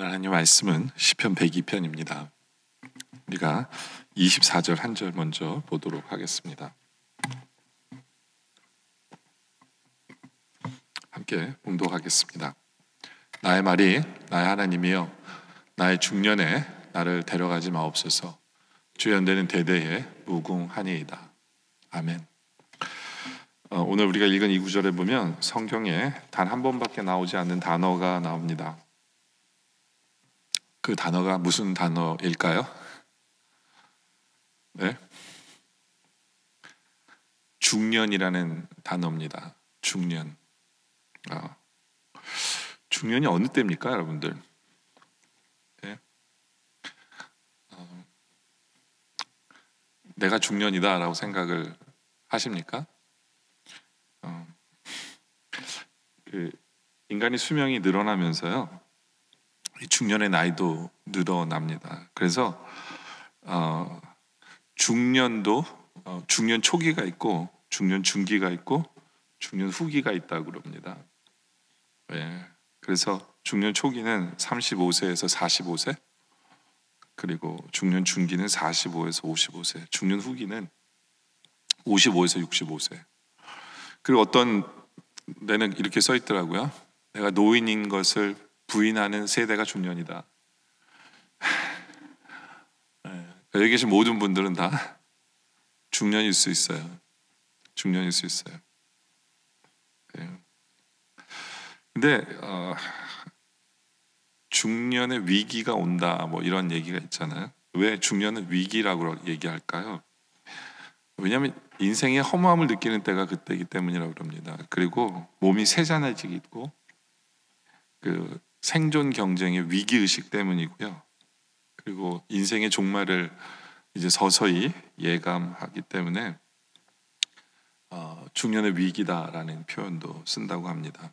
오늘 하나님 말씀은 시편 102편입니다. 우리가 24절 한 절 먼저 보도록 하겠습니다. 함께 봉독하겠습니다. 나의 말이 나의 하나님이여 나의 중년에 나를 데려가지 마옵소서. 주 연대는 대대에 무궁하니이다. 아멘. 오늘 우리가 읽은 이 구절에 보면 성경에 단 한 번밖에 나오지 않는 단어가 나옵니다. 그 단어가 무슨 단어일까요? 네? 중년이라는 단어입니다. 중년. 중년이 어느 때입니까, 여러분들? 네? 내가 중년이다라고 생각을 하십니까? 인간의 수명이 늘어나면서요, 중년의 나이도 늘어납니다. 그래서 중년도 중년 초기가 있고 중년 중기가 있고 중년 후기가 있다고 그럽니다. 네. 그래서 중년 초기는 35세에서 45세, 그리고 중년 중기는 45에서 55세, 중년 후기는 55에서 65세. 그리고 어떤 데는 이렇게 써 있더라고요. 내가 노인인 것을 부인하는 세대가 중년이다. 여기 계신 모든 분들은 다 중년일 수 있어요. 중년일 수 있어요. 근데 중년의 위기가 온다, 뭐 이런 얘기가 있잖아요. 왜 중년은 위기라고 얘기할까요? 왜냐하면 인생의 허무함을 느끼는 때가 그때이기 때문이라고 그럽니다. 그리고 몸이 세잔해지고 그 생존 경쟁의 위기의식 때문이고요. 그리고 인생의 종말을 이제 서서히 예감하기 때문에 중년의 위기다라는 표현도 쓴다고 합니다.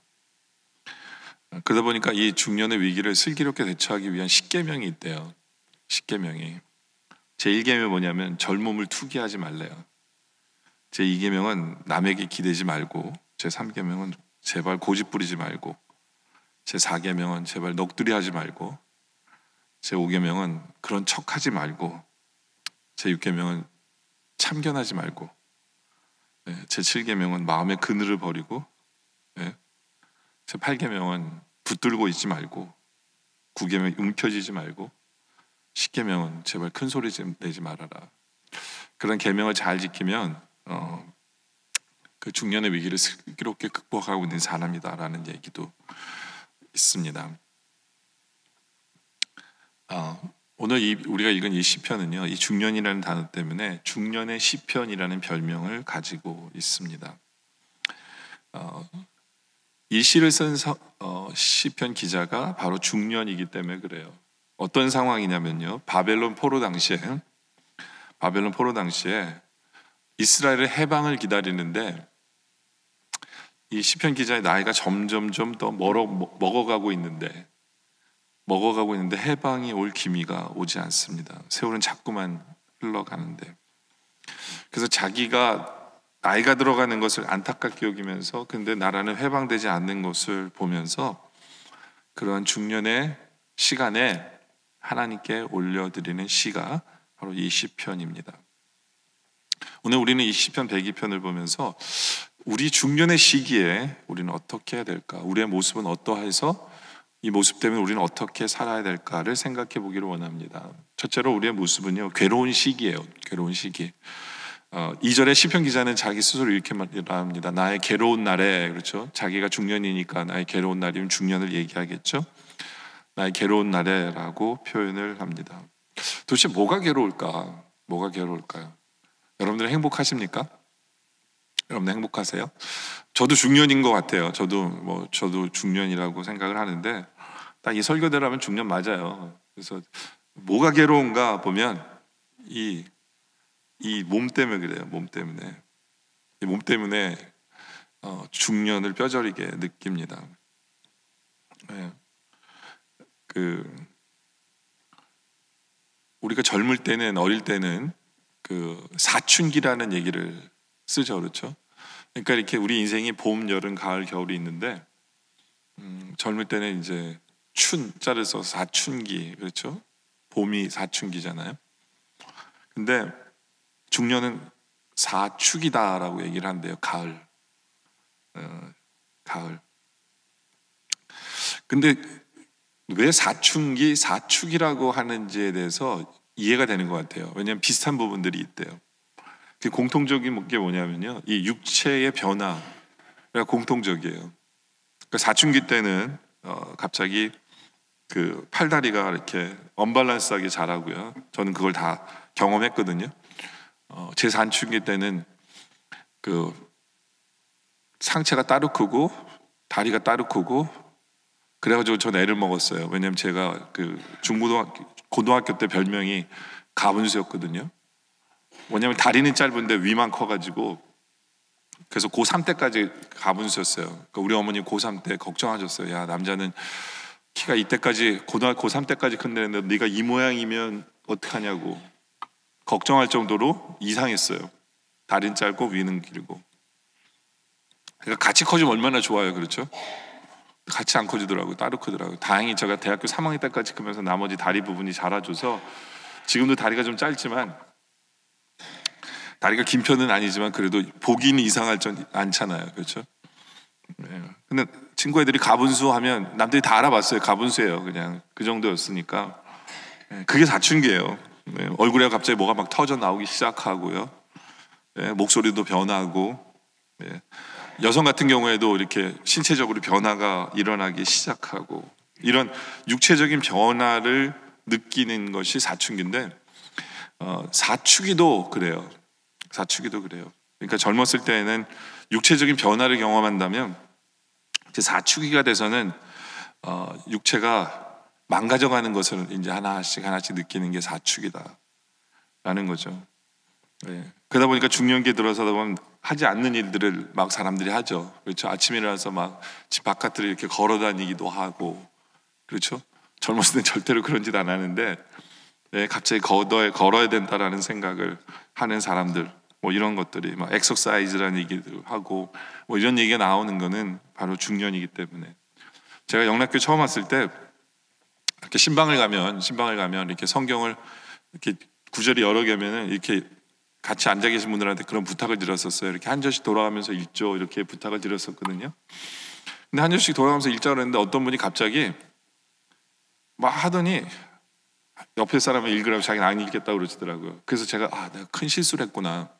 그러다 보니까 이 중년의 위기를 슬기롭게 대처하기 위한 10계명이 있대요. 10계명이. 제1계명이 뭐냐면 젊음을 투기하지 말래요. 제2계명은 남에게 기대지 말고, 제3계명은 제발 고집 부리지 말고, 제4계명은 제발 넋두리 하지 말고, 제5계명은 그런 척하지 말고, 제6계명은 참견하지 말고, 제7계명은 마음의 그늘을 버리고, 제8계명은 붙들고 있지 말고, 9계명은 움켜쥐지 말고, 10계명은 제발 큰 소리 내지 말아라. 그런 계명을 잘 지키면 그 중년의 위기를 슬기롭게 극복하고 있는 사람이다라는 얘기도 있습니다. 오늘 우리가 읽은 이 시편은요, 이 중년이라는 단어 때문에 중년의 시편이라는 별명을 가지고 있습니다. 이 시를 쓴 시편 기자가 바로 중년이기 때문에 그래요. 어떤 상황이냐면요, 바벨론 포로 당시에 이스라엘의 해방을 기다리는데 이 시편 기자의 나이가 점점점 더 먹어가고 있는데 해방이 올 기미가 오지 않습니다. 세월은 자꾸만 흘러가는데, 그래서 자기가 나이가 들어가는 것을 안타깝게 여기면서 근데 나라는 해방되지 않는 것을 보면서 그러한 중년의 시간에 하나님께 올려드리는 시가 바로 이 시편입니다. 오늘 우리는 이 시편 102편을 보면서 우리 중년의 시기에 우리는 어떻게 해야 될까? 우리의 모습은 어떠해서 이 모습 때문에 우리는 어떻게 살아야 될까를 생각해 보기를 원합니다. 첫째로 우리의 모습은요, 괴로운 시기예요. 괴로운 시기. 2절에 시편 기자는 자기 스스로 이렇게 말합니다. 나의 괴로운 날에, 그렇죠? 자기가 중년이니까 나의 괴로운 날이면 중년을 얘기하겠죠. 나의 괴로운 날에라고 표현을 합니다. 도대체 뭐가 괴로울까? 뭐가 괴로울까요? 여러분들 행복하십니까? 여러분들 행복하세요? 저도 중년인 것 같아요. 저도 중년이라고 생각을 하는데 딱 이 설교대로 하면 중년 맞아요. 그래서 뭐가 괴로운가 보면 이 몸 때문에 그래요. 몸 때문에. 이 몸 때문에 중년을 뼈저리게 느낍니다. 네. 우리가 젊을 때는, 어릴 때는 그 사춘기라는 얘기를 쓰죠, 그렇죠? 그러니까 이렇게 우리 인생이 봄, 여름, 가을, 겨울이 있는데 젊을 때는 이제 춘자를 써서 사춘기, 그렇죠? 봄이 사춘기잖아요. 근데 중년은 사축이다라고 얘기를 한대요. 가을. 가을. 근데 왜 사춘기, 사축이라고 하는지에 대해서 이해가 되는 것 같아요. 왜냐하면 비슷한 부분들이 있대요. 공통적인 게 뭐냐면요, 이 육체의 변화가 공통적이에요. 그러니까 사춘기 때는 갑자기 그 팔다리가 이렇게 언밸런스하게 자라고요. 저는 그걸 다 경험했거든요. 제 사춘기 때는 그 상체가 따로 크고 다리가 따로 크고, 그래가지고 전 애를 먹었어요. 왜냐면 제가 그 고등학교 때 별명이 가분수였거든요. 왜냐면 다리는 짧은데 위만 커가지고, 그래서 고3 때까지 가분수였어요. 그러니까 우리 어머니 고3 때 걱정하셨어요. 야, 남자는 키가 이때까지, 고등학교 고3 때까지 큰데 네가 이 모양이면 어떡하냐고 걱정할 정도로 이상했어요. 다리는 짧고 위는 길고. 그러니까 같이 커지면 얼마나 좋아요, 그렇죠? 같이 안 커지더라고요. 따로 크더라고요. 다행히 제가 대학교 3학년 때까지 크면서 나머지 다리 부분이 자라줘서 지금도 다리가 좀 짧지만, 다리가 긴 편은 아니지만 그래도 보기는 이상할 전 않잖아요, 그렇죠? 네. 근데 친구 애들이 가분수 하면 남들이 다 알아봤어요. 가분수예요. 그냥 그 정도였으니까. 네. 그게 사춘기예요. 네. 얼굴에 갑자기 뭐가 막 터져 나오기 시작하고요. 네. 목소리도 변하고. 네. 여성 같은 경우에도 이렇게 신체적으로 변화가 일어나기 시작하고, 이런 육체적인 변화를 느끼는 것이 사춘기인데, 사축이도 그래요. 사축이도 그래요. 그러니까 젊었을 때에는 육체적인 변화를 경험한다면, 이제 사축기가 돼서는 육체가 망가져가는 것을 이제 하나씩 느끼는 게 사축이다라는 거죠. 네. 그러다 보니까 중년기에 들어서다 보면 하지 않는 일들을 막 사람들이 하죠. 그렇죠. 아침에 일어나서 막 집 바깥을 이렇게 걸어 다니기도 하고, 그렇죠. 젊었을 땐 절대로 그런 짓 안 하는데, 네, 갑자기 걸어야 된다라는 생각을 하는 사람들, 뭐 이런 것들이 막 엑서사이즈라는 얘기도 하고, 뭐 이런 얘기가 나오는 거는 바로 중년이기 때문에. 제가 영락교 처음 왔을 때 이렇게 신방을 가면 이렇게 성경을 이렇게 구절이 여러 개면은 이렇게 같이 앉아 계신 분들한테 그런 부탁을 드렸었어요. 이렇게 한 절씩 돌아가면서 읽죠, 이렇게 부탁을 드렸었거든요. 근데 한 절씩 돌아가면서 읽자고 했는데 어떤 분이 갑자기 막 하더니 옆에 사람을 읽으라고 자기는 안 읽겠다고 그러시더라고요. 그래서 제가 내가 큰 실수를 했구나.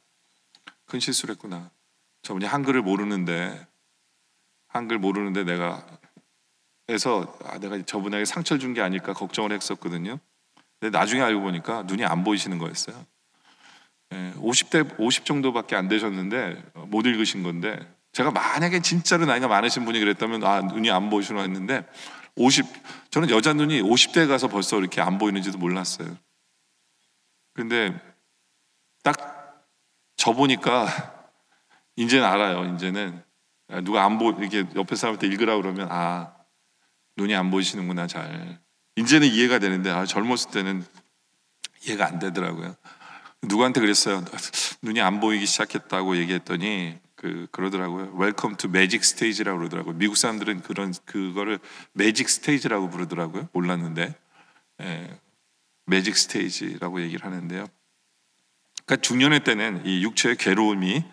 저분이 한글 모르는데 내가 해서 내가 저분에게 상처를 준 게 아닐까 걱정을 했었거든요. 근데 나중에 알고 보니까 눈이 안 보이시는 거였어요. 50 정도밖에 안 되셨는데 못 읽으신 건데, 제가 만약에 진짜로 나이가 많으신 분이 그랬다면 눈이 안 보이시나 했는데, 저는 여자 눈이 50대에 가서 벌써 이렇게 안 보이는지도 몰랐어요. 근데 딱 저 보니까 이제는 알아요. 이제는 누가 이렇게 옆에 사람한테 읽으라고 그러면 눈이 안 보이시는구나. 잘 이제는 이해가 되는데 젊었을 때는 이해가 안 되더라고요. 누구한테 그랬어요. 눈이 안 보이기 시작했다고 얘기했더니 그러더라고요. Welcome to Magic Stage라고 그러더라고요. 미국 사람들은 그거를 매직 스테이지라고 부르더라고요. 몰랐는데, 매직 스테이지라고 얘기를 하는데요. 그러니까 중년의 때는 이 육체의 괴로움이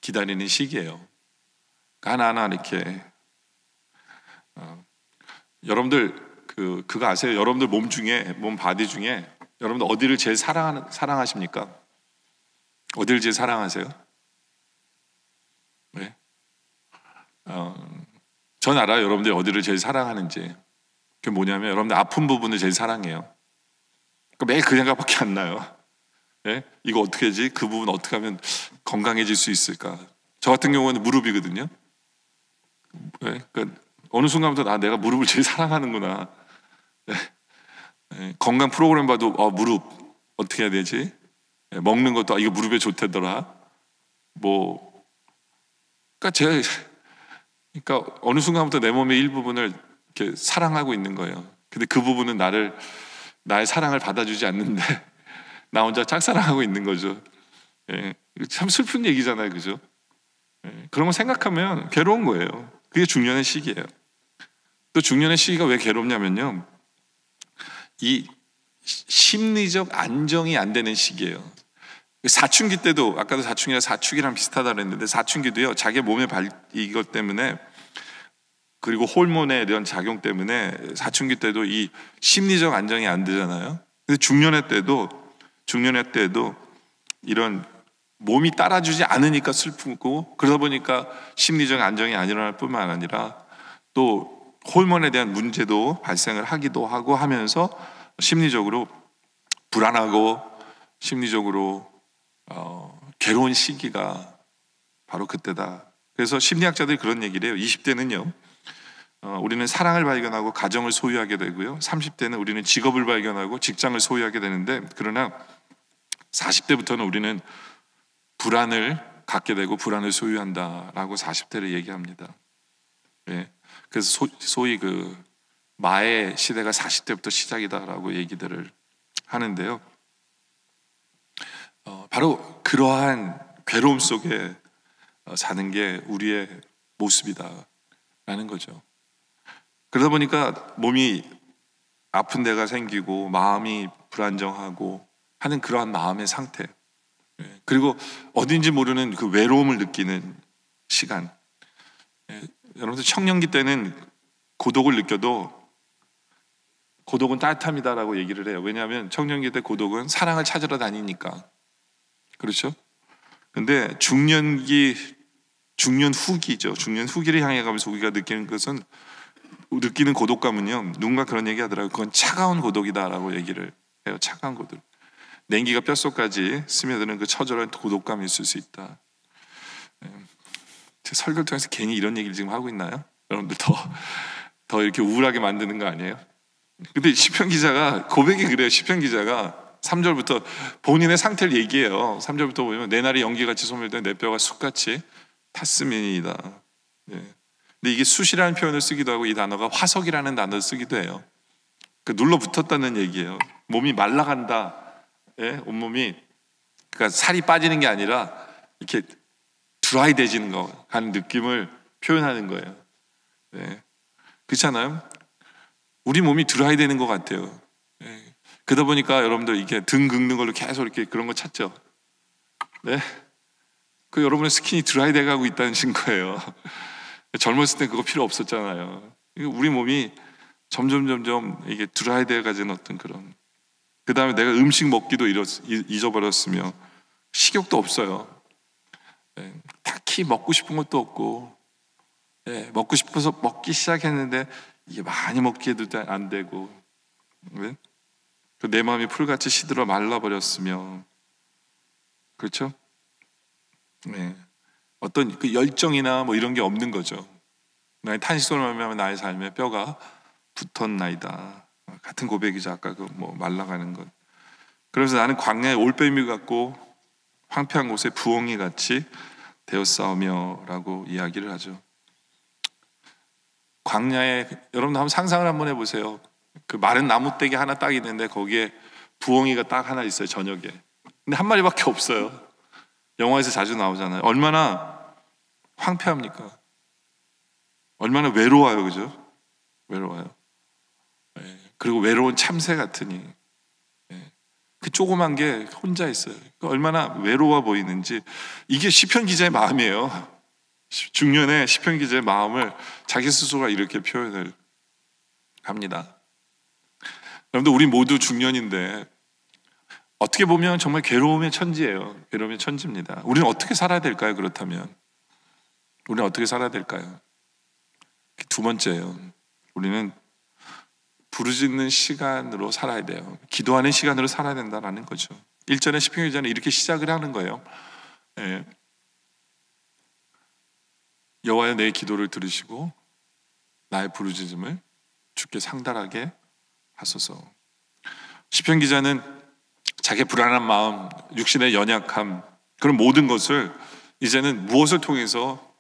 기다리는 시기예요. 그러니까 하나하나 이렇게 여러분들 그거 아세요? 여러분들 몸 바디 중에 여러분들 어디를 제일 사랑하십니까? 어디를 제일 사랑하세요? 네? 전 알아요. 여러분들이 어디를 제일 사랑하는지. 그게 뭐냐면 여러분들 아픈 부분을 제일 사랑해요. 그러니까 매일 그 생각밖에 안 나요. 네? 이거 어떻게 하지? 그 부분 어떻게 하면 건강해질 수 있을까? 저 같은 경우는 무릎이거든요. 네? 그러니까 어느 순간부터 내가 무릎을 제일 사랑하는구나. 네? 네? 건강 프로그램 봐도 무릎 어떻게 해야 되지? 네? 먹는 것도 이거 무릎에 좋다더라. 그러니까 어느 순간부터 내 몸의 일부분을 이렇게 사랑하고 있는 거예요. 근데 그 부분은 나의 사랑을 받아주지 않는데 나 혼자 짝사랑하고 있는 거죠. 예, 참 슬픈 얘기잖아요, 그죠? 그런 거 생각하면 괴로운 거예요. 그게 중년의 시기예요. 또 중년의 시기가 왜 괴롭냐면요, 이 심리적 안정이 안 되는 시기예요. 사춘기 때도, 아까도 사춘기랑 비슷하다 그랬는데, 사춘기도요, 자기 몸의 이것 때문에, 그리고 호르몬에 대한 작용 때문에 사춘기 때도 이 심리적 안정이 안 되잖아요. 근데 중년의 때도 이런 몸이 따라주지 않으니까 슬프고, 그러다 보니까 심리적 안정이 안 일어날 뿐만 아니라 또 호르몬에 대한 문제도 발생을 하기도 하고 하면서 심리적으로 불안하고 심리적으로 괴로운 시기가 바로 그때다. 그래서 심리학자들이 그런 얘기를 해요. 20대는요, 우리는 사랑을 발견하고 가정을 소유하게 되고요, 30대는 우리는 직업을 발견하고 직장을 소유하게 되는데, 그러나 40대부터는 우리는 불안을 갖게 되고 불안을 소유한다라고 40대를 얘기합니다. 예. 그래서 소위 그 마의 시대가 40대부터 시작이다라고 얘기들을 하는데요. 바로 그러한 괴로움 속에 사는 게 우리의 모습이다라는 거죠. 그러다 보니까 몸이 아픈 데가 생기고 마음이 불안정하고 하는 그러한 마음의 상태, 그리고 어딘지 모르는 그 외로움을 느끼는 시간. 여러분들 청년기 때는 고독을 느껴도 고독은 따뜻함이다라고 얘기를 해요. 왜냐하면 청년기 때 고독은 사랑을 찾으러 다니니까. 그렇죠? 근데 중년 후기죠. 중년 후기를 향해 가면서 우리가 느끼는 고독감은요, 누군가 그런 얘기 하더라고요. 그건 차가운 고독이다라고 얘기를 해요. 차가운 고독. 냉기가 뼛속까지 스며드는 그 처절한 고독감이 있을 수 있다. 제 설교를 통해서 괜히 이런 얘기를 지금 하고 있나요? 여러분들 더 이렇게 우울하게 만드는 거 아니에요? 근데 시편 기자가 고백이 그래요. 시편 기자가 3절부터 본인의 상태를 얘기해요. 3절부터 보면 내 날이 연기같이 소멸된 내 뼈가 숯같이 탔음이니이다. 근데 이게 숯이라는 표현을 쓰기도 하고 이 단어가 화석이라는 단어를 쓰기도 해요. 그 눌러 붙었다는 얘기예요. 몸이 말라간다. 온몸이, 그러니까 살이 빠지는 게 아니라 이렇게 드라이 되지는 거 하는 느낌을 표현하는 거예요. 그렇잖아요? 우리 몸이 드라이 되는 것 같아요. 그러다 보니까 여러분들 이게 등 긁는 걸로 계속 이렇게 그런 거 찾죠. 그 여러분의 스킨이 드라이 돼가고 있다는 증거예요. 젊었을 때 그거 필요 없었잖아요. 우리 몸이 점점 이게 드라이 돼가지는 어떤 그런. 그 다음에 내가 음식 먹기도 잊어버렸으며 식욕도 없어요. 딱히 먹고 싶은 것도 없고, 먹고 싶어서 먹기 시작했는데 이게 많이 먹기에도 안 되고, 내 마음이 풀같이 시들어 말라버렸으며, 그렇죠? 어떤 그 열정이나 뭐 이런 게 없는 거죠. 나의 탄식으로 말미암아 나의 삶에 뼈가 붙었나이다. 같은 고백이죠. 아까 그 뭐 말라가는 것. 그래서 나는 광야에 올빼미 같고 황폐한 곳에 부엉이 같이 되었사오며라고 이야기를 하죠. 광야에, 여러분 한번 상상을 한번 해보세요. 그 마른 나무떼기 하나 딱 있는데 거기에 부엉이가 딱 하나 있어요. 저녁에. 근데 한 마리밖에 없어요. 영화에서 자주 나오잖아요. 얼마나 황폐합니까? 얼마나 외로워요. 그죠? 외로워요. 그리고 외로운 참새 같으니, 그 조그만 게 혼자 있어요. 얼마나 외로워 보이는지. 이게 시편 기자의 마음이에요. 중년의 시편 기자의 마음을 자기 스스로가 이렇게 표현을 합니다. 여러분들, 우리 모두 중년인데 어떻게 보면 정말 괴로움의 천지예요. 괴로움의 천지입니다. 우리는 어떻게 살아야 될까요? 그렇다면 우리는 어떻게 살아야 될까요? 두 번째예요. 우리는 부르짖는 시간으로 살아야 돼요. 기도하는 시간으로 살아야 된다는 거죠. 1절에 시편 기자는 이렇게 시작을 하는 거예요. 여호와여, 내 기도를 들으시고 나의 부르짖음을 주께 상달하게 하소서. 시편 기자는 자기의 불안한 마음, 육신의 연약함, 그런 모든 것을 이제는 무엇을 통해서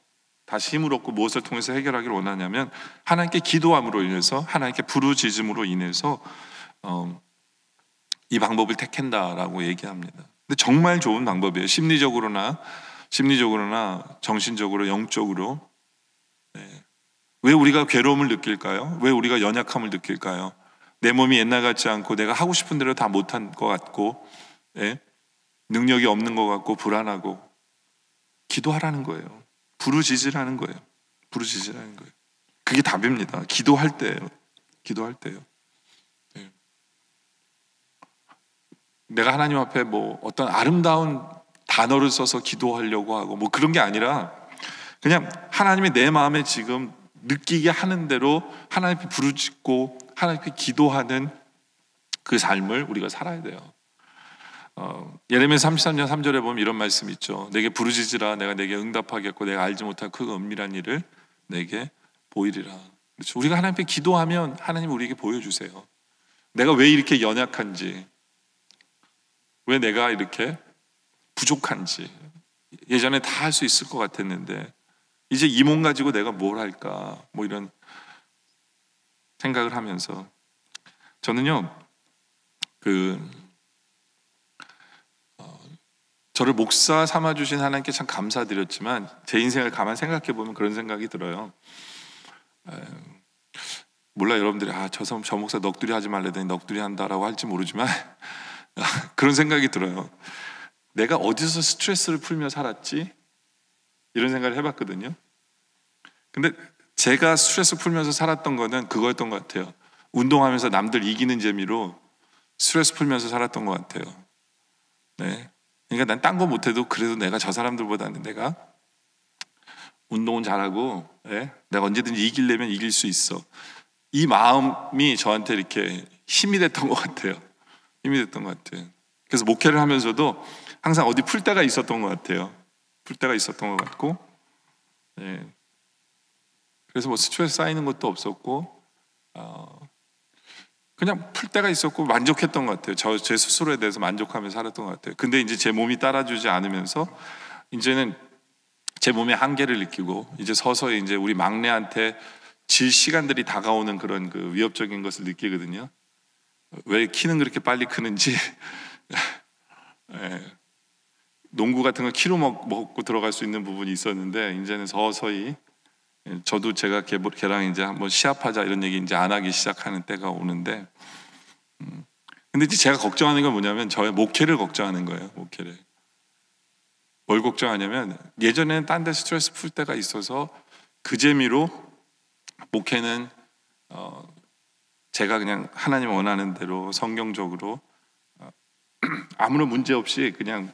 다시 힘을 얻고 무엇을 통해서 해결하기를 원하냐면 하나님께 기도함으로 인해서, 하나님께 부르짖음으로 인해서 이 방법을 택한다라고 얘기합니다. 근데 정말 좋은 방법이에요. 심리적으로나 정신적으로, 영적으로 왜 우리가 괴로움을 느낄까요? 왜 우리가 연약함을 느낄까요? 내 몸이 옛날 같지 않고 내가 하고 싶은 대로 다 못한 것 같고, 예? 능력이 없는 것 같고 불안하고, 기도하라는 거예요. 부르짖으라는 거예요. 부르짖으라는 거예요. 그게 답입니다. 기도할 때예요. 기도할 때요. 예. 내가 하나님 앞에 뭐 어떤 아름다운 단어를 써서 기도하려고 하고 뭐 그런 게 아니라 그냥 하나님이 내 마음에 지금 느끼게 하는 대로 하나님께 부르짖고 하나님께 기도하는 그 삶을 우리가 살아야 돼요. 예레미야 33장 3절에 보면 이런 말씀이 있죠. 내게 부르짖으라 내가 내게 응답하겠고 내가 알지 못할 그 은밀한 일을 내게 보이리라. 그렇죠. 우리가 하나님께 기도하면 하나님 우리에게 보여주세요. 내가 왜 이렇게 연약한지, 왜 내가 이렇게 부족한지. 예전에 다 할 수 있을 것 같았는데 이제 이 몸 가지고 내가 뭘 할까, 뭐 이런 생각을 하면서 저는요 저를 목사 삼아주신 하나님께 참 감사드렸지만 제 인생을 가만 생각해 보면 그런 생각이 들어요. 몰라 여러분들이 저 목사 넋두리 하지 말래더니 넋두리 한다라고 할지 모르지만 그런 생각이 들어요. 내가 어디서 스트레스를 풀며 살았지? 이런 생각을 해봤거든요. 근데 제가 스트레스 풀면서 살았던 거는 그거였던 것 같아요. 운동하면서 남들 이기는 재미로 스트레스 풀면서 살았던 것 같아요. 네. 그러니까 난 딴 거 못해도 그래도 내가 저 사람들보다는 내가 운동은 잘하고, 네? 내가 언제든지 이기려면 이길 수 있어. 이 마음이 저한테 이렇게 힘이 됐던 것 같아요. 힘이 됐던 것 같아요. 그래서 목회를 하면서도 항상 어디 풀 때가 있었던 것 같아요. 풀 때가 있었던 것 같고, 네. 그래서 뭐 스트레스 쌓이는 것도 없었고, 그냥 풀 때가 있었고 만족했던 것 같아요. 제 스스로에 대해서 만족하면서 살았던 것 같아요. 근데 이제 제 몸이 따라주지 않으면서 이제는 제 몸의 한계를 느끼고 이제 서서히 이제 우리 막내한테 질 시간들이 다가오는 그런 그 위협적인 것을 느끼거든요. 왜 키는 그렇게 빨리 크는지. 네. 농구 같은 거 키로 먹고 들어갈 수 있는 부분이 있었는데 이제는 서서히 저도 제가 걔랑 이제 한번 시합하자 이런 얘기 이제 안 하기 시작하는 때가 오는데, 근데 이제 제가 걱정하는 건 뭐냐면 저의 목회를 걱정하는 거예요. 목회를. 뭘 걱정하냐면 예전에는 딴 데 스트레스 풀 때가 있어서 그 재미로 목회는 제가 그냥 하나님 원하는 대로 성경적으로 아무런 문제 없이 그냥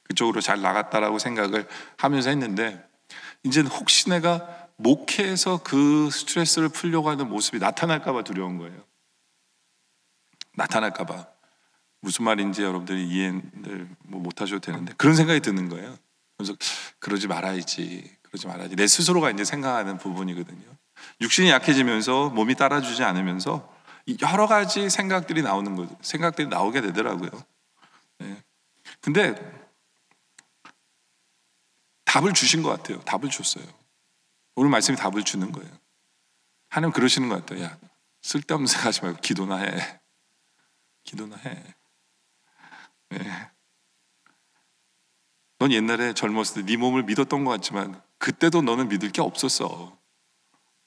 그쪽으로 잘 나갔다라고 생각을 하면서 했는데 이제는 혹시 내가 목회에서 그 스트레스를 풀려고 하는 모습이 나타날까 봐 두려운 거예요. 나타날까 봐. 무슨 말인지 여러분들이 이해를 못 하셔도 되는데 그런 생각이 드는 거예요. 그래서 그러지 말아야지. 내 스스로가 이제 생각하는 부분이거든요. 육신이 약해지면서 몸이 따라주지 않으면서 여러 가지 생각들이 나오게 되더라고요. 네. 근데 답을 주신 것 같아요. 답을 줬어요. 오늘 말씀이 답을 주는 거예요. 하나님 그러시는 것 같아요. 야, 쓸데없는 생각하지 말고 기도나 해. 네. 넌 옛날에 젊었을 때 네 몸을 믿었던 것 같지만 그때도 너는 믿을 게 없었어.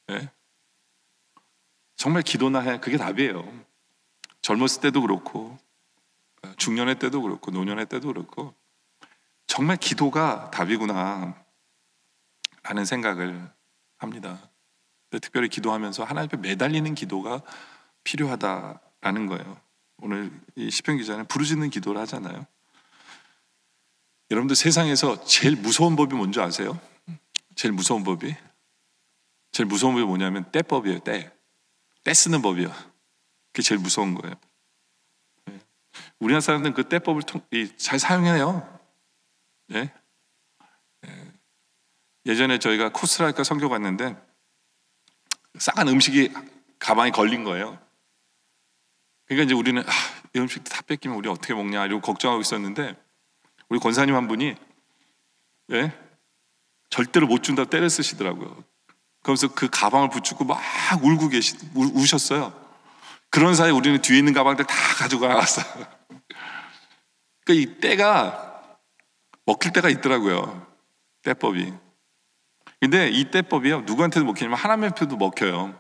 네? 정말 기도나 해. 그게 답이에요. 젊었을 때도 그렇고 중년의 때도 그렇고 노년의 때도 그렇고 정말 기도가 답이구나 라는 생각을 합니다. 특별히 기도하면서 하나님 앞에 매달리는 기도가 필요하다라는 거예요. 오늘 이 시편 기자는 부르짖는 기도를 하잖아요. 여러분들 세상에서 제일 무서운 법이 뭔지 아세요? 제일 무서운 법이 뭐냐면 떼법이에요. 떼 쓰는 법이요. 그게 제일 무서운 거예요. 우리나라 사람들은 그 떼법을 잘 사용해요. 예? 예전에 저희가 코스타리카 선교 갔는데 싸간 음식이 가방에 걸린 거예요. 그러니까 이제 우리는 이 음식 다 뺏기면 우리 어떻게 먹냐 이러고 걱정하고 있었는데 우리 권사님 한 분이 절대로 못 준다고 떼를 쓰시더라고요. 그러면서 그 가방을 붙잡고 막 우셨어요. 그런 사이에 우리는 뒤에 있는 가방들 다 가지고 나왔어요. 그러니까 이 떼가 먹힐 때가 있더라고요. 떼법이. 근데 이 때법이요, 누구한테도 먹히냐면 하나님 앞에도 먹혀요.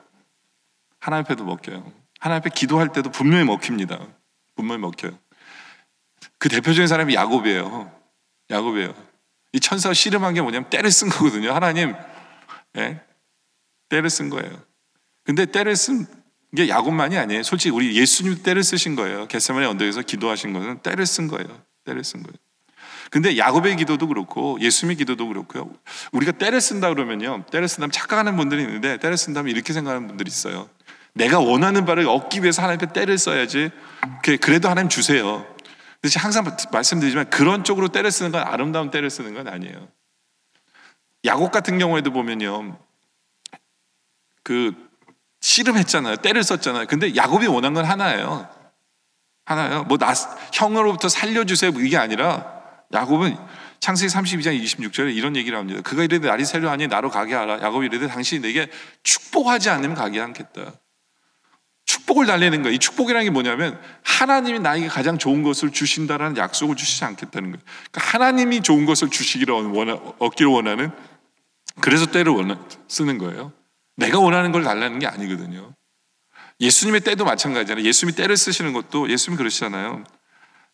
하나님 앞에도 먹혀요. 하나님 앞에 기도할 때도 분명히 먹힙니다. 분명히 먹혀요. 그 대표적인 사람이 야곱이에요. 야곱이에요. 이 천사가 씨름한 게 뭐냐면 때를 쓴 거거든요. 하나님, 예? 때를 쓴 거예요. 근데 때를 쓴 게 야곱만이 아니에요. 솔직히 우리 예수님도 때를 쓰신 거예요. 겟세마네 언덕에서 기도하신 것은 때를 쓴 거예요. 때를 쓴 거예요. 근데 야곱의 기도도 그렇고 예수님의 기도도 그렇고요. 우리가 때를 쓴다 그러면요, 때를 쓴다면 착각하는 분들이 있는데, 때를 쓴다면 이렇게 생각하는 분들이 있어요. 내가 원하는 바를 얻기 위해서 하나님 앞에 때를 써야지. 그래도 하나님 주세요. 근데 항상 말씀드리지만 그런 쪽으로 때를 쓰는 건 아름다운 때를 쓰는 건 아니에요. 야곱 같은 경우에도 보면요, 그 씨름했잖아요. 때를 썼잖아요. 근데 야곱이 원한 건 하나예요. 하나예요. 뭐 형으로부터 살려주세요, 이게 아니라 야곱은 창세기 32장 26절에 이런 얘기를 합니다. 그가 이르되 날이 새려하니 나로 가게 하라. 야곱이 이르되 당신이 내게 축복하지 않으면 가게 않겠다. 축복을 달래는 거예요. 이 축복이라는 게 뭐냐면 하나님이 나에게 가장 좋은 것을 주신다라는 약속을 주시지 않겠다는 거예요. 그러니까 하나님이 좋은 것을 주시기를 얻기를 원하는, 그래서 때를 쓰는 거예요. 내가 원하는 걸 달라는 게 아니거든요. 예수님의 때도 마찬가지잖아요. 예수님이 때를 쓰시는 것도 예수님이 그러시잖아요.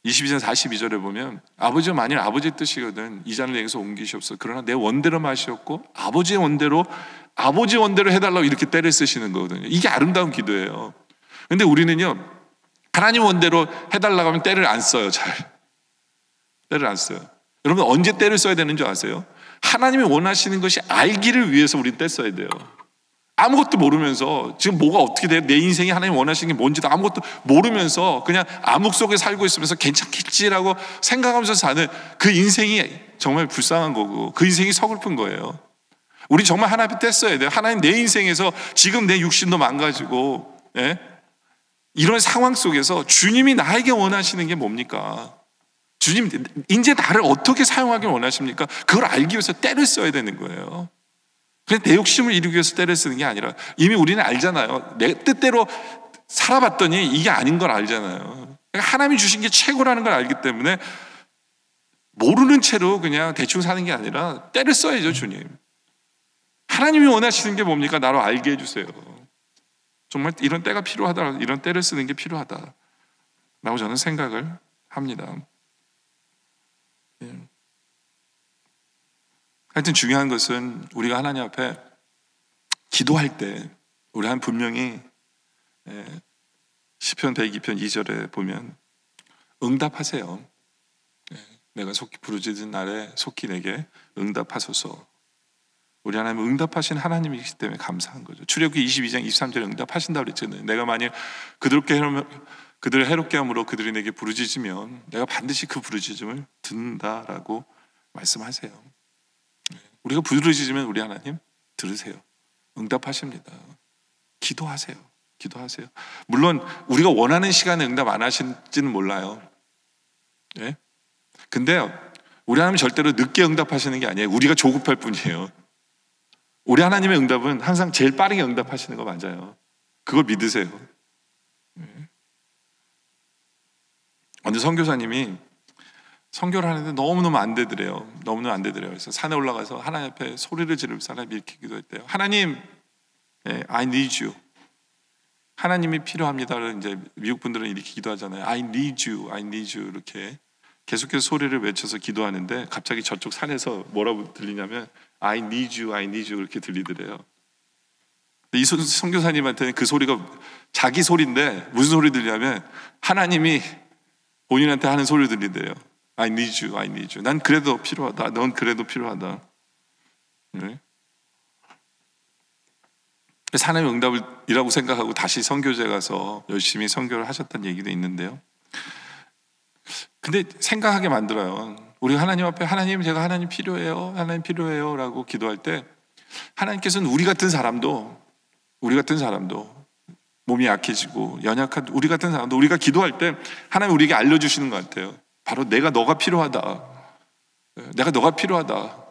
22장 42절에 보면 아버지가 만일 아버지의 뜻이거든 이 잔을 내게서 옮기시옵소서. 그러나 내 원대로 마시옵고 아버지의 원대로 해달라고 이렇게 때를 쓰시는 거거든요. 이게 아름다운 기도예요. 근데 우리는요, 하나님 원대로 해달라고 하면 때를 안 써요. 잘 때를 안 써요. 여러분 언제 때를 써야 되는 줄 아세요? 하나님이 원하시는 것이 알기를 위해서 우리는 때 써야 돼요. 아무것도 모르면서 지금 뭐가 어떻게 돼, 내 인생이 하나님 원하시는 게 뭔지도 아무것도 모르면서 그냥 암흑 속에 살고 있으면서 괜찮겠지라고 생각하면서 사는 그 인생이 정말 불쌍한 거고 그 인생이 서글픈 거예요. 우리 정말 하나님 때 써야 돼요. 하나님 내 인생에서 지금 내 육신도 망가지고, 예? 이런 상황 속에서 주님이 나에게 원하시는 게 뭡니까? 주님 이제 나를 어떻게 사용하길 원하십니까? 그걸 알기 위해서 때를 써야 되는 거예요. 그냥 내 욕심을 이루기 위해서 때를 쓰는 게 아니라 이미 우리는 알잖아요. 내 뜻대로 살아봤더니 이게 아닌 걸 알잖아요. 그러니까 하나님이 주신 게 최고라는 걸 알기 때문에 모르는 채로 그냥 대충 사는 게 아니라 때를 써야죠. 주님 하나님이 원하시는 게 뭡니까? 나로 알게 해주세요. 정말 이런 때가 필요하다, 이런 때를 쓰는 게 필요하다라고 저는 생각을 합니다. 하여튼 중요한 것은 우리가 하나님 앞에 기도할 때 우리 한 분명히 시편 102편 2절에 보면 응답하세요. 내가 속히 부르짖은 날에 속히 내게 응답하소서. 우리 하나님은 응답하신 하나님이기 때문에 감사한 거죠. 출애굽기 22장 23절에 응답하신다고 그랬잖아요. 내가 만일 그들을 해롭게 함으로 그들이 내게 부르짖으면 내가 반드시 그 부르짖음을 듣는다라고 말씀하세요. 우리가 부르짖으면 우리 하나님 들으세요. 응답하십니다. 기도하세요. 기도하세요. 물론 우리가 원하는 시간에 응답 안 하실지는 몰라요. 예? 근데 우리 하나님 절대로 늦게 응답하시는 게 아니에요. 우리가 조급할 뿐이에요. 우리 하나님의 응답은 항상 제일 빠르게 응답하시는 거 맞아요. 그걸 믿으세요. 어느 선교사님이 선교를 하는데 너무너무 안 되더래요. 너무너무 안 되더래요. 그래서 산에 올라가서 하나님 앞에 소리를 지르면서 하나님 이렇게 기도했대요. 하나님, I need you. 하나님이 필요합니다를 이제 미국 분들은 이렇게 기도하잖아요. I need you, I need you 이렇게 계속해서 소리를 외쳐서 기도하는데 갑자기 저쪽 산에서 뭐라고 들리냐면 I need you, I need you 이렇게 들리더래요. 이 선교사님한테는 그 소리가 자기 소리인데 무슨 소리 들리냐면 하나님이 본인한테 하는 소리를 들리대요. I need you, I need you. 난 그래도 필요하다. 넌 그래도 필요하다. 네? 하나님의 응답이라고 생각하고 다시 선교제 가서 열심히 선교를 하셨다는 얘기도 있는데요. 근데 생각하게 만들어요. 우리 하나님 앞에 하나님 제가 하나님 필요해요. 하나님 필요해요 라고 기도할 때 하나님께서는 우리 같은 사람도 몸이 약해지고 연약한 우리 같은 사람도 우리가 기도할 때 하나님 우리에게 알려주시는 것 같아요. 바로 내가 너가 필요하다. 내가 너가 필요하다.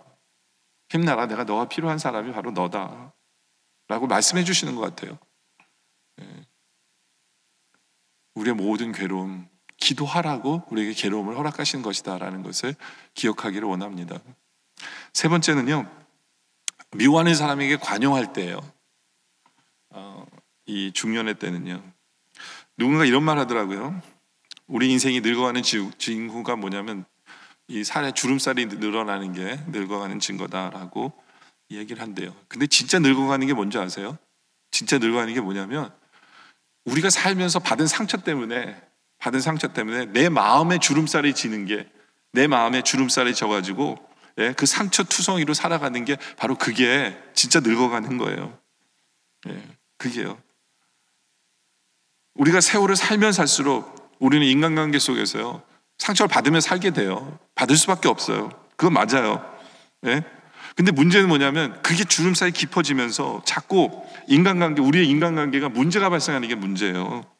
힘내라. 내가 너가 필요한 사람이 바로 너다. 라고 말씀해 주시는 것 같아요. 우리의 모든 괴로움, 기도하라고 우리에게 괴로움을 허락하시는 것이다 라는 것을 기억하기를 원합니다. 세 번째는요, 미워하는 사람에게 관용할 때예요. 이 중년의 때는요. 누군가 이런 말 하더라고요. 우리 인생이 늙어가는 징후가 뭐냐면 이 살에 주름살이 늘어나는 게 늙어가는 증거다라고 얘기를 한대요. 근데 진짜 늙어가는 게 뭔지 아세요? 진짜 늙어가는 게 뭐냐면 우리가 살면서 받은 상처 때문에 내 마음에 주름살이 지는 게, 내 마음에 주름살이 져가지고 그 상처 투성이로 살아가는 게 바로 그게 진짜 늙어가는 거예요. 그게요. 우리가 세월을 살면 살수록 우리는 인간관계 속에서요 상처를 받으며 살게 돼요. 받을 수밖에 없어요. 그건 맞아요. 근데 문제는 뭐냐면 그게 주름살이 깊어지면서 자꾸 우리의 인간관계가 문제가 발생하는 게 문제예요.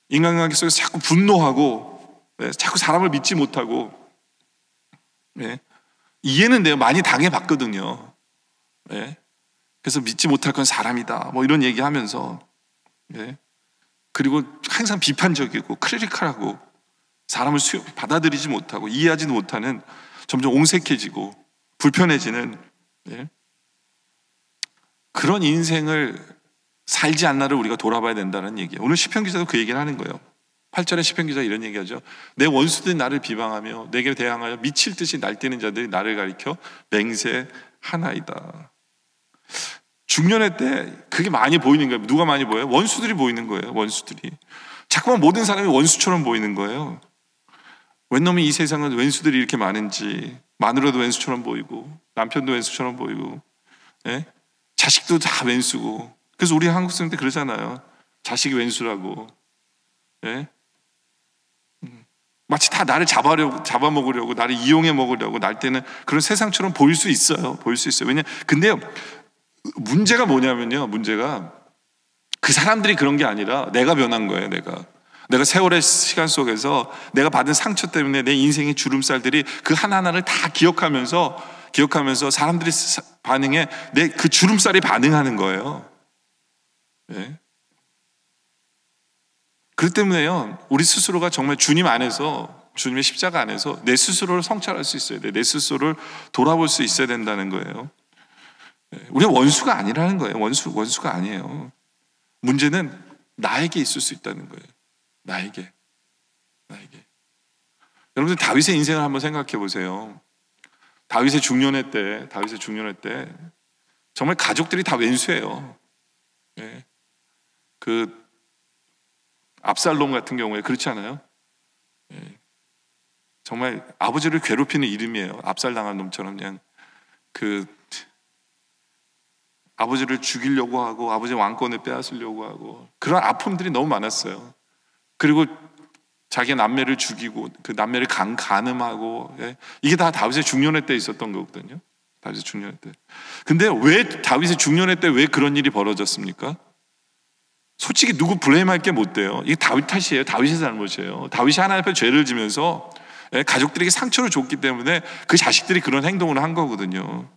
인간관계 속에서 자꾸 분노하고, 자꾸 사람을 믿지 못하고, 이해는 돼요. 많이 당해봤거든요. 그래서 믿지 못할 건 사람이다, 뭐 이런 얘기하면서, 그리고 항상 비판적이고 크리티컬하고 사람을 받아들이지 못하고 이해하지도 못하는, 점점 옹색해지고 불편해지는 그런 인생을 살지 않나를 우리가 돌아봐야 된다는 얘기예요. 오늘 시편 기자도 그 얘기를 하는 거예요. 8절에 시편 기자가 이런 얘기하죠. 내 원수들이 나를 비방하며 내게 대항하여 미칠 듯이 날뛰는 자들이 나를 가리켜 맹세하나이다. 중년의 때 그게 많이 보이는 거예요. 누가 많이 보여요? 원수들이 보이는 거예요. 원수들이. 자꾸만 모든 사람이 원수처럼 보이는 거예요. 웬 놈이 이 세상은 왼수들이 이렇게 많은지, 마누라도 왼수처럼 보이고 남편도 왼수처럼 보이고 자식도 다 왼수고. 그래서 우리 한국 사람들 그러잖아요. 자식이 왼수라고. 마치 다 나를 잡아먹으려고, 나를 이용해 먹으려고 날 때는 그런 세상처럼 보일 수 있어요. 근데요, 문제가 뭐냐면요, 문제가 그 사람들이 그런 게 아니라 내가 변한 거예요. 내가 세월의 시간 속에서 내가 받은 상처 때문에 내 인생의 주름살들이 그 하나하나를 다 기억하면서 사람들이 반응에 내 그 주름살이 반응하는 거예요. 그렇기 때문에요, 우리 스스로가 정말 주님 안에서, 주님의 십자가 안에서 내 스스로를 성찰할 수 있어야 돼. 내 스스로를 돌아볼 수 있어야 된다는 거예요. 우리가 원수가 아니라는 거예요. 원수가 아니에요. 문제는 나에게 있을 수 있다는 거예요. 나에게. 여러분들 다윗의 인생을 한번 생각해 보세요. 다윗의 중년의 때 정말 가족들이 다 왼수예요. 그 압살롬 같은 경우에 그렇지 않아요? 정말 아버지를 괴롭히는 이름이에요. 압살당한 놈처럼 그냥 아버지를 죽이려고 하고 아버지 왕권을 빼앗으려고 하고 그런 아픔들이 너무 많았어요. 그리고 자기 남매를 죽이고 그 남매를 간음하고, 이게 다 다윗의 중년의 때 있었던 거거든요. 다윗의 중년의 때. 근데 왜 다윗의 중년의 때 왜 그런 일이 벌어졌습니까? 솔직히 누구 블레임할 게 못 돼요. 이게 다윗 탓이에요. 다윗의 잘못이에요. 다윗이 하나님 앞에 죄를 지면서 가족들에게 상처를 줬기 때문에 그 자식들이 그런 행동을 한 거거든요.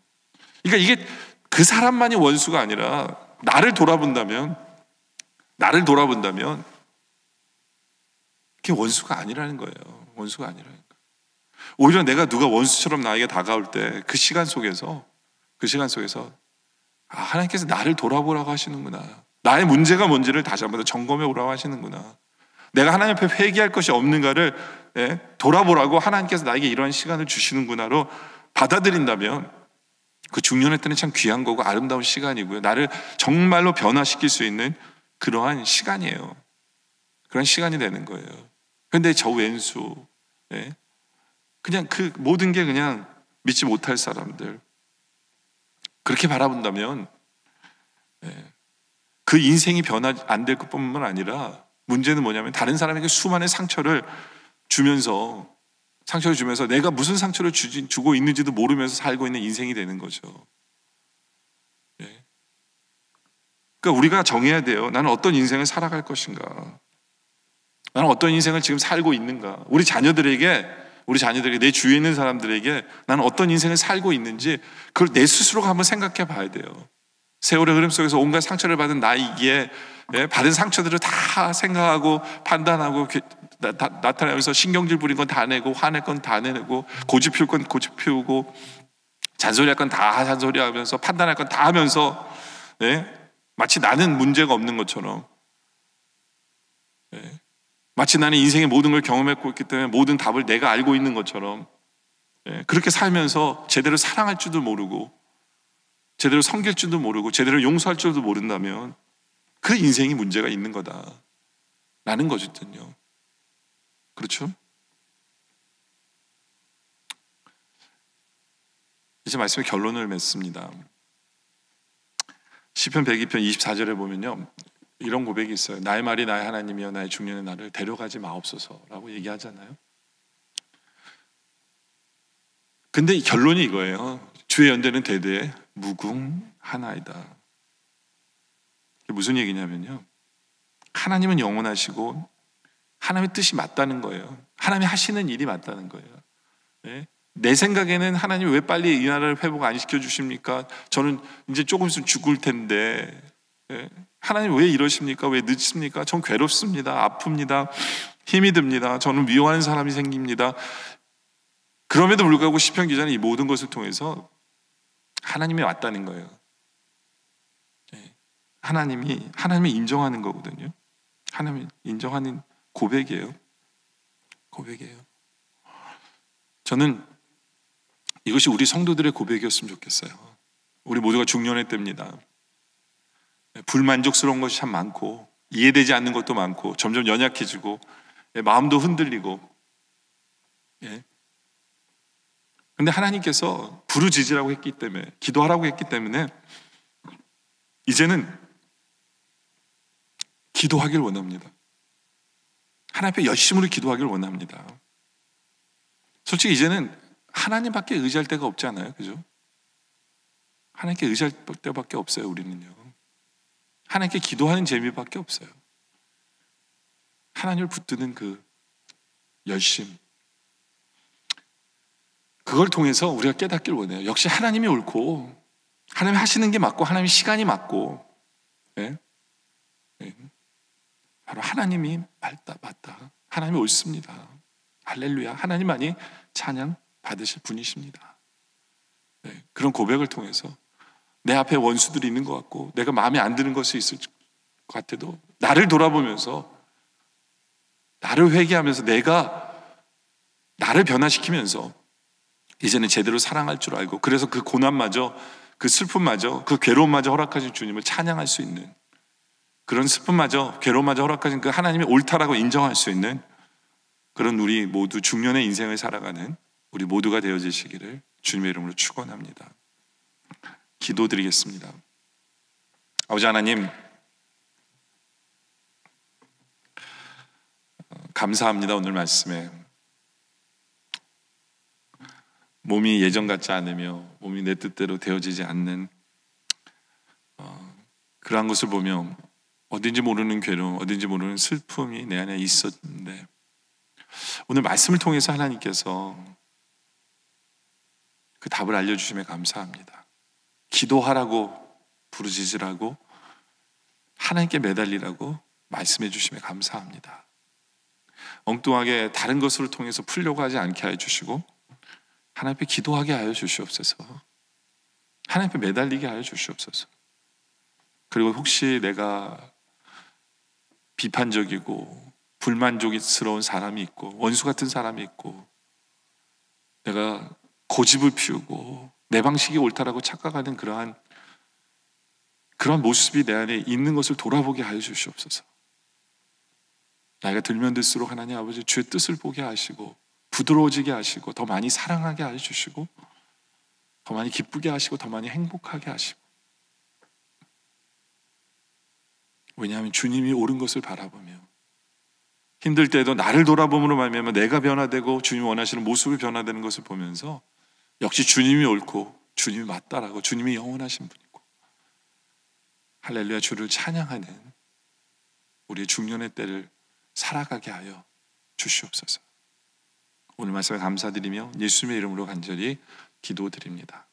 그러니까 이게 그 사람만이 원수가 아니라 나를 돌아본다면 그게 원수가 아니라는 거예요. 오히려 내가 누가 원수처럼 나에게 다가올 때 그 시간 속에서 하나님께서 나를 돌아보라고 하시는구나. 나의 문제가 뭔지를 다시 한번 더 점검해 보라고 하시는구나. 내가 하나님 앞에 회개할 것이 없는가를 돌아보라고 하나님께서 나에게 이러한 시간을 주시는구나로 받아들인다면 그 중년의 때는 참 귀한 거고 아름다운 시간이고요. 나를 정말로 변화시킬 수 있는 그러한 시간이에요. 그런 시간이 되는 거예요. 그런데 저 왼수, 그냥 그 모든 게 그냥 믿지 못할 사람들, 그렇게 바라본다면 그 인생이 변화 안 될 것뿐만 아니라 문제는 뭐냐면 다른 사람에게 수많은 상처를 주면서 내가 무슨 상처를 주고 있는지도 모르면서 살고 있는 인생이 되는 거죠. 그러니까 우리가 정해야 돼요. 나는 어떤 인생을 살아갈 것인가? 나는 어떤 인생을 지금 살고 있는가? 우리 자녀들에게 내 주위에 있는 사람들에게 나는 어떤 인생을 살고 있는지 그걸 내 스스로가 한번 생각해 봐야 돼요. 세월의 흐름 속에서 온갖 상처를 받은 나이기에 받은 상처들을 다 생각하고 판단하고 나타나면서 신경질 부린 건 다 내고 화낼 건 다 내고 고집 피울 건 고집 피우고 잔소리할 건 다 잔소리하면서 판단할 건 다 하면서, 마치 나는 문제가 없는 것처럼, 마치 나는 인생의 모든 걸 경험했고 있기 때문에 모든 답을 내가 알고 있는 것처럼, 그렇게 살면서 제대로 사랑할 줄도 모르고 제대로 섬길 줄도 모르고 제대로 용서할 줄도 모른다면 그 인생이 문제가 있는 거다라는 거거든요. 그렇죠? 이제 말씀의 결론을 맺습니다. 시편 102편 24절에 보면요, 이런 고백이 있어요. 나의 말이 나의 하나님이여 나의 중년의 나를 데려가지 마옵소서라고 얘기하잖아요. 근데 이 결론이 이거예요. 주의 연대는 대대에 무궁하나이다. 이게 무슨 얘기냐면요, 하나님은 영원하시고 하나님의 뜻이 맞다는 거예요. 하나님이 하시는 일이 맞다는 거예요. 내 생각에는 하나님 왜 빨리 이 나라를 회복 안 시켜주십니까? 저는 이제 조금 있으면 죽을 텐데, 하나님 왜 이러십니까? 왜 늦습니까? 전 괴롭습니다. 아픕니다. 힘이 듭니다. 저는 미워하는 사람이 생깁니다. 그럼에도 불구하고 시편 기자는 이 모든 것을 통해서 하나님이 왔다는 거예요. 하나님이 인정하는 거거든요. 하나님이 인정하는 고백이에요. 저는 이것이 우리 성도들의 고백이었으면 좋겠어요. 우리 모두가 중년의 때입니다. 불만족스러운 것이 참 많고 이해되지 않는 것도 많고 점점 연약해지고 마음도 흔들리고, 근데 하나님께서 부르짖으라고 했기 때문에, 기도하라고 했기 때문에 이제는 기도하길 원합니다. 하나님 앞에 열심으로 기도하길 원합니다. 솔직히 이제는 하나님밖에 의지할 데가 없잖아요. 그죠? 하나님께 의지할 때밖에 없어요. 우리는요, 하나님께 기도하는 재미밖에 없어요. 하나님을 붙드는 그 열심, 그걸 통해서 우리가 깨닫길 원해요. 역시 하나님이 옳고 하나님이 하시는 게 맞고 하나님이 시간이 맞고, 바로 하나님이 맞다. 하나님이 옳습니다. 할렐루야. 하나님만이 찬양 받으실 분이십니다. 그런 고백을 통해서 내 앞에 원수들이 있는 것 같고 내가 마음에 안 드는 것이 있을 것 같아도 나를 돌아보면서, 나를 회개하면서, 내가 나를 변화시키면서 이제는 제대로 사랑할 줄 알고, 그래서 그 고난마저, 그 슬픔마저, 그 괴로움마저 허락하신 주님을 찬양할 수 있는, 그런 슬픔마저 괴로움마저 허락하신 그 하나님이 옳다라고 인정할 수 있는 그런 우리 모두 중년의 인생을 살아가는 우리 모두가 되어지시기를 주님의 이름으로 축원합니다. 기도드리겠습니다. 아버지 하나님, 감사합니다. 오늘 말씀에 몸이 예전 같지 않으며 몸이 내 뜻대로 되어지지 않는 그러한 것을 보며 어딘지 모르는 괴로움, 어딘지 모르는 슬픔이 내 안에 있었는데, 오늘 말씀을 통해서 하나님께서 그 답을 알려주심에 감사합니다. 기도하라고, 부르짖으라고, 하나님께 매달리라고 말씀해 주심에 감사합니다. 엉뚱하게 다른 것을 통해서 풀려고 하지 않게 하여 주시고 하나님 앞에 기도하게 하여 주시옵소서. 하나님 앞에 매달리게 하여 주시옵소서. 그리고 혹시 내가 비판적이고 불만족스러운 사람이 있고 원수 같은 사람이 있고 내가 고집을 피우고 내 방식이 옳다라고 착각하는 그러한 모습이 내 안에 있는 것을 돌아보게 하여 주시옵소서. 나이가 들면 들수록 하나님 아버지 주의 뜻을 보게 하시고 부드러워지게 하시고 더 많이 사랑하게 하여 주시고 더 많이 기쁘게 하시고 더 많이 행복하게 하시고, 왜냐하면 주님이 옳은 것을 바라보며 힘들 때도 나를 돌아봄으로 말미암아 내가 변화되고 주님이 원하시는 모습을 변화되는 것을 보면서 역시 주님이 옳고 주님이 맞다라고, 주님이 영원하신 분이고 할렐루야 주를 찬양하는 우리의 중년의 때를 살아가게 하여 주시옵소서. 오늘 말씀에 감사드리며 예수님의 이름으로 간절히 기도드립니다.